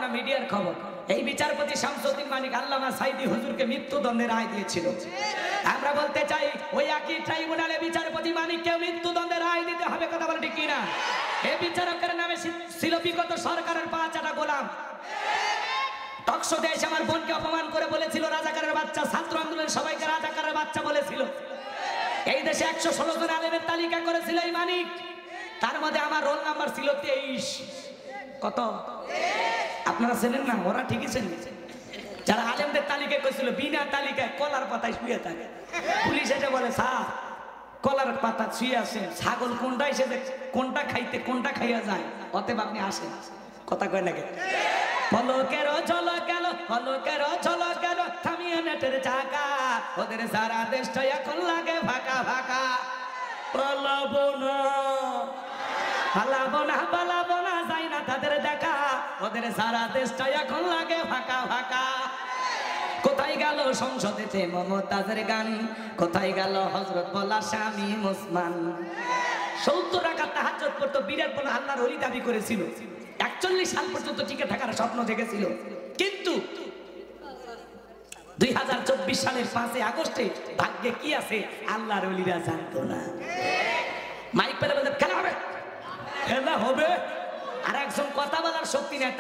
না মিডিয়ার খবর, এই বিচারপতি শামসুদ্দিন মানিক আল্লামা সাইদি হুজুরকে মৃত্যুদণ্ডের রায় দিয়েছিল। আমরা বলতে চাই ওই একই ট্রাইব্যুনালে বিচারপতি মানিককে মৃত্যুদণ্ডের রায় দিতে হবে, কথা বলে ঠিক কিনা? এই বিচারকের নামে ছিল বিগত সরকারের 5 গোলাম। টকশো দেশ আমার বোনকে অপমান করে বলেছিল রাজাকারের বাচ্চা, ছাত্র আন্দোলনের সবাইকে রাজাকারের বাচ্চা বলেছিল। এই দেশে 116 জন আলেমের তালিকা করেছিল এই মানিক, তার মধ্যে আমার রোল নাম্বার ছিল 23। কত? আপনারা চেনেন না? ওরা ঠিকই চেনেন। যারা আলেমদের তালিকায় করেছিল বিনা তালিকায় কলার পাতায় শুয়ে থাকে। পুলিশ এসে বলে স্যার কলার পাতা শুয়ে আসেন, ছাগল কোনটা এসে কোনটা খাইতে কোনটা খাইয়া যায়, অতএব আপনি আসেন। কথা কয় নাকি? পলকের ঝলক গেল, পলকের ঝলক গেল, থামিয়ে নেটের চাকা, ওদের সারা দেশটা এখন লাগে ফাঁকা ফাঁকা। পালাবো না, পালাবো না, পালাবো না, যাই না তাদের দেখা, ওদের সারা দেশটা এখন লাগে ফাঁকা ফাঁকা। কোথায় গেল সংসদেতে মমতাজের গান, কোথায় গেল হযরত বলা স্বামী মুসলমান। 70 রাকাত তাহাজ্জুদ পড়তো, বিরাট বড় আল্লাহর ওলি দাবি করেছিল, 41 সাল পর্যন্ত টিকে থাকার স্বপ্ন দেখেছিল। কিন্তু 2024 সালের 5 আগস্টে ভাগ্যে কি আছে আল্লাহর ওলিরা জানতো না। মাইক পেলে বলতে খেলা হবে, খেলা হবে, আর একজন কথা বলার শক্তি নেই।